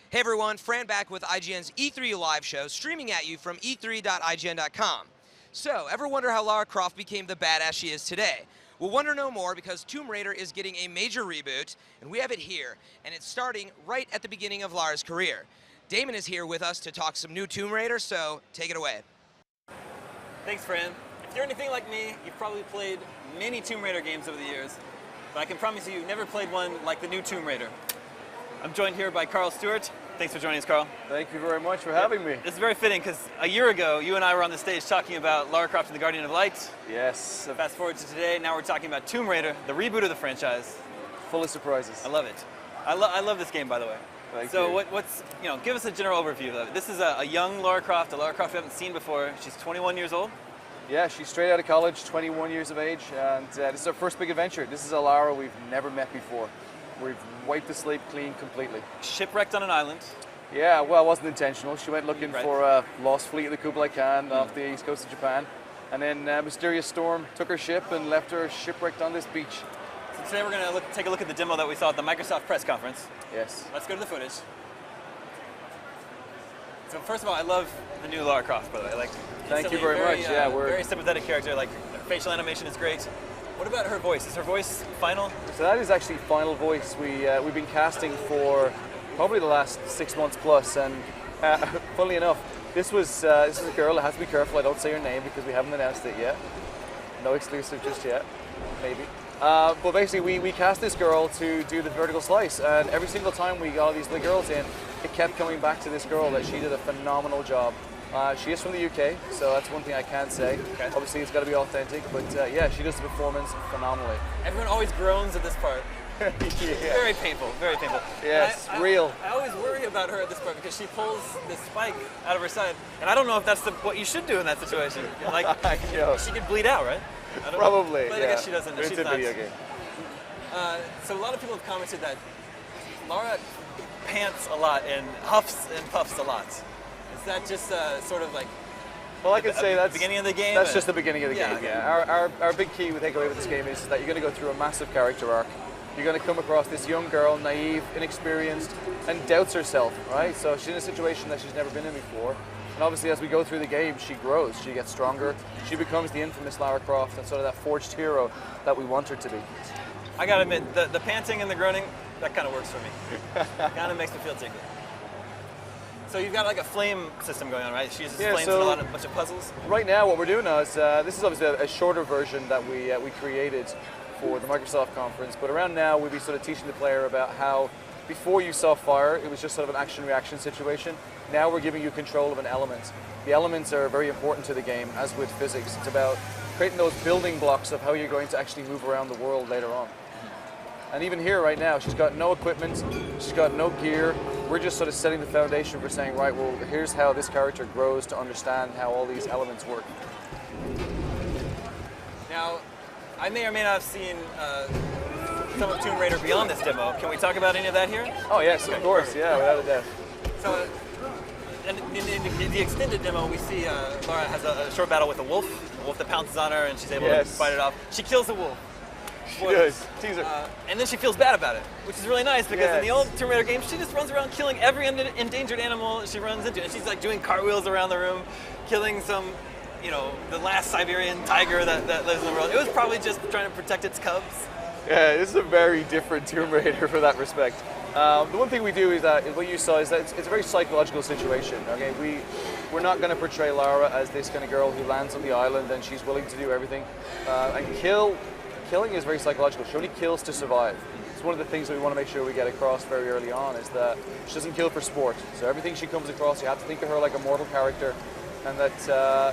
Hey everyone, Fran back with IGN's E3 live show, streaming at you from e3.ign.com. So, ever wonder how Lara Croft became the badass she is today? We'll wonder no more because Tomb Raider is getting a major reboot, and we have it here, and it's starting right at the beginning of Lara's career. Damon is here with us to talk some new Tomb Raider, so take it away. Thanks, Fran. If you're anything like me, you've probably played many Tomb Raider games over the years, but I can promise you've never played one like the new Tomb Raider. I'm joined here by Carl Stewart. Thanks for joining us, Carl. Thank you very much for having me. This is very fitting because a year ago, you and I were on the stage talking about Lara Croft and the Guardian of Light. Yes. Fast forward to today, now we're talking about Tomb Raider, the reboot of the franchise. Full of surprises. I love it. I love this game, by the way. Thank so you. give us a general overview of it. This is a young Lara Croft, a Lara Croft we haven't seen before. She's 21 years old. Yeah, she's straight out of college, 21 years of age, and this is her first big adventure. This is a Lara we've never met before. We've wiped the slate clean completely. Shipwrecked on an island. Yeah, well, it wasn't intentional. She went looking Right. for a lost fleet of the Kublai Khan off the east coast of Japan, and then a mysterious storm took her ship and left her shipwrecked on this beach. So today we're going to take a look at the demo that we saw at the Microsoft press conference. Yes. Let's go to the footage. So first of all, I love the new Lara Croft, by the way. Thank you instantly very much. Yeah, very sympathetic character. Like, her facial animation is great. What about her voice? Is her voice final? So that is actually final voice. We've been casting for probably the last 6 months plus, and funnily enough, this is a girl. I have to be careful I don't say her name because we haven't announced it yet. No exclusive just yet, maybe. But basically, we cast this girl to do the vertical slice, and every single time we got all these little girls in, it kept coming back to this girl that she did a phenomenal job. She is from the UK, so that's one thing I can say. Okay. Obviously, it's got to be authentic, but yeah, she does the performance phenomenally. Everyone always groans at this part. Yeah. Very painful, very painful. Yes, And real. I always worry about her at this part because she pulls this spike out of her side, and I don't know if that's what you should do in that situation. Like, You know. she could bleed out, right? I don't Probably, know. But yeah. I guess she doesn't. It's She's a not. video game. So a lot of people have commented that Lara pants a lot and huffs and puffs a lot. Is that just sort of like Well, I can say the that's beginning of the game? That's just the beginning of the Yeah, game. okay. Yeah. Our big key we take away with this game is that you're going to go through a massive character arc. You're going to come across this young girl, naive, inexperienced, and doubts herself. Right. So she's in a situation that she's never been in before. And obviously, as we go through the game, she grows. She gets stronger. She becomes the infamous Lara Croft and sort of that forged hero that we want her to be. I gotta admit, the panting and the groaning, that kind of works for me. Kind of makes me feel tingly. So you've got like a flame system going on, right? She uses Yeah, flames so- in a bunch of puzzles. Right now, what we're doing now is this is obviously a shorter version that we created for the Microsoft conference. But around now, we'll be sort of teaching the player about how before you saw fire, it was just sort of an action-reaction situation. Now we're giving you control of an element. The elements are very important to the game, as with physics. It's about creating those building blocks of how you're going to actually move around the world later on. And even here right now, she's got no equipment, she's got no gear. We're just sort of setting the foundation for saying, right, well, here's how this character grows to understand how all these elements work. Now, I may or may not have seen some of Tomb Raider beyond this demo. Can we talk about any of that here? Oh yes, of course, yeah, without a doubt. So, in the extended demo, we see Lara has a short battle with a wolf that pounces on her, and she's able to Yes. fight it off. She kills the wolf. She does. Teaser. And then she feels bad about it, which is really nice because in the Yes. old Tomb Raider games, she just runs around killing every endangered animal she runs into. And she's like doing cartwheels around the room, killing some, the last Siberian tiger that lives in the world. It was probably just trying to protect its cubs. Yeah, this is a very different Tomb Raider for that respect. The one thing we do is that what you saw is that it's a very psychological situation. Okay, we're not going to portray Lara as this kind of girl who lands on the island and she's willing to do everything. And killing is very psychological. She only kills to survive. It's one of the things that we want to make sure we get across very early on is that she doesn't kill for sport. So everything she comes across, you have to think of her like a mortal character, and that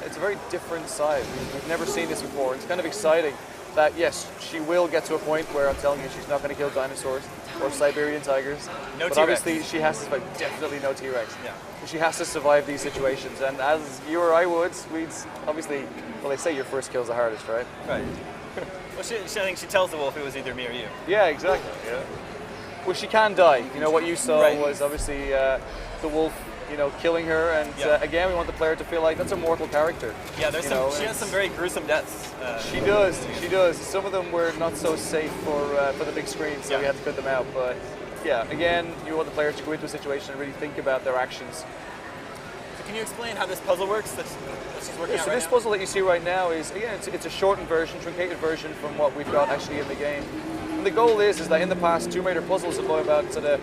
it's a very different side. We've never seen this before. It's kind of exciting that yes, she will get to a point where I'm telling you she's not going to kill dinosaurs or Siberian tigers. No but T-Rex. obviously she has to survive. Definitely no T-Rex. Yeah. She has to survive these situations, and as you or I would, we'd obviously, well, they say your first kill's the hardest, right? Right. Well, I think she tells the wolf it was either me or you. Yeah, exactly. Yeah. Well, she can die. You know, what you saw Right. was obviously the wolf, killing her, and Yeah. again, we want the player to feel like that's a mortal character. Yeah, there's You some. know, She has it's- some very gruesome deaths. She does. She does. Some of them were not so safe for the big screen, so Yeah. we had to cut them out. But Yeah, again, you want the players to go into a situation and really think about their actions. So can you explain how this puzzle works that she's working on So right this now? puzzle that you see right now is, again, it's a shortened version, truncated version from what we've got actually in the game. And the goal is that in the past, Tomb Raider puzzles have been about sort of,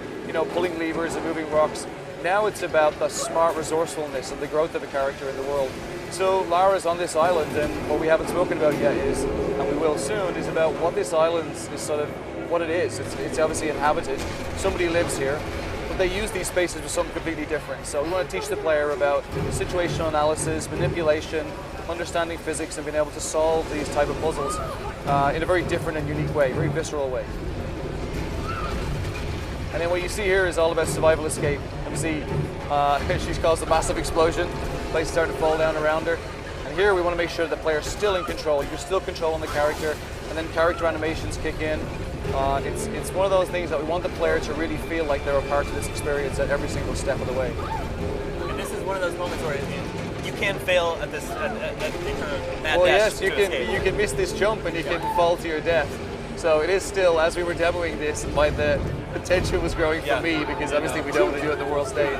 pulling levers and moving rocks. Now it's about the smart resourcefulness and the growth of a character in the world. So Lara's on this island, and what we haven't spoken about yet is, and we will soon, is about what this island is sort of, what it is. It's obviously inhabited. Somebody lives here, but they use these spaces for something completely different. So we want to teach the player about situational analysis, manipulation, understanding physics, and being able to solve these type of puzzles in a very different and unique way, very visceral way. And then what you see here is all about survival escape. Obviously, she's caused a massive explosion. The place is starting to fall down around her. And here we want to make sure the player's still in control. You're still controlling the character, and then character animations kick in. It's one of those things that we want the player to really feel like they're a part of this experience at every single step of the way. And this is one of those moments where you can fail at this at the kind of mad Well, dash yes, to you escape. can miss this jump and you can fall to your death. So it is still, as we were demoing this, the tension was growing for me because obviously we don't want to do it at the world stage.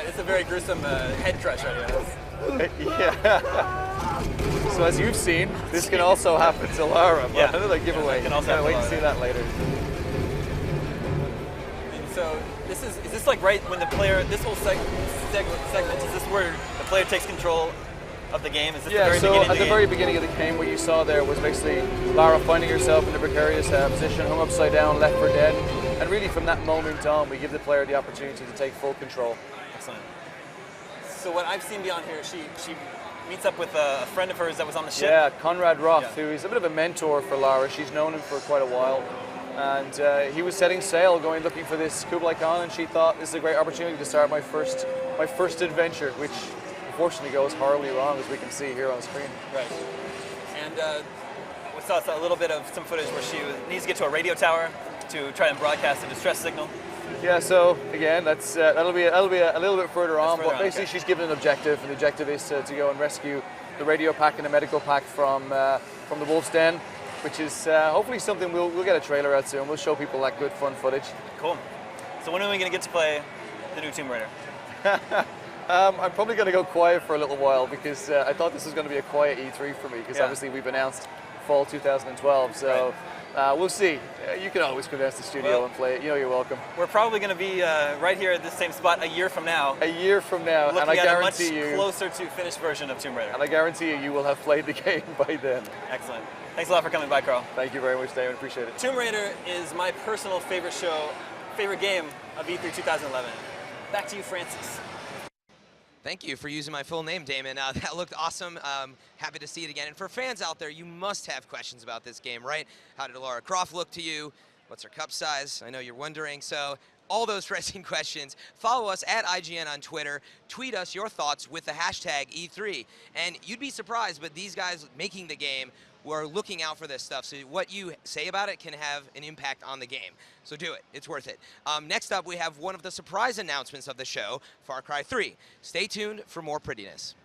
It's a very gruesome head crush right here. Yeah. So as you've seen, this can also happen to Lara. But another giveaway. Can also Can't wait to happen to see that later. And so is this like right when the player, this whole segment, is this where the player takes control of the game? Is this the very beginning of the game? Very beginning of the game, what you saw there was basically Lara finding herself in a precarious position, hung upside down, left for dead. And really from that moment on, we give the player the opportunity to take full control. Excellent. So what I've seen beyond here, she meets up with a friend of hers that was on the ship. Yeah, Conrad Roth, who is a bit of a mentor for Lara. She's known him for quite a while. And he was setting sail, going looking for this Kublai Khan, and she thought this is a great opportunity to start my first adventure, which unfortunately goes horribly wrong, as we can see here on screen. Right. And we saw a little bit of some footage where she needs to get to a radio tower to try and broadcast a distress signal. Yeah, so again, that'll be a little bit further on, but basically okay. she's given an objective, and the objective is to go and rescue the radio pack and the medical pack from the Wolf's Den, which is hopefully something we'll get a trailer out soon. We'll show people that good fun footage. Cool. So when are we going to get to play the new Tomb Raider? I'm probably going to go quiet for a little while because I thought this was going to be a quiet E3 for me because obviously we've announced fall 2012, so we'll see. You can always come down to the studio and play it. You know you're welcome. We're probably going to be right here at this same spot a year from now. A year from now, and I guarantee you, closer to finished version of Tomb Raider. And I guarantee you will have played the game by then. Excellent. Thanks a lot for coming by, Carl. Thank you very much, Damon. Appreciate it. Tomb Raider is my personal favorite game of E3 2011. Back to you, Francis. Thank you for using my full name, Damon. That looked awesome. Happy to see it again. And for fans out there, you must have questions about this game, right? How did Lara Croft look to you? What's her cup size? I know you're wondering. So all those pressing questions, follow us at IGN on Twitter. Tweet us your thoughts with the hashtag E3. And you'd be surprised, but these guys making the game were looking out for this stuff. So what you say about it can have an impact on the game. So do it. It's worth it. Next up, we have one of the surprise announcements of the show, Far Cry 3. Stay tuned for more prettiness.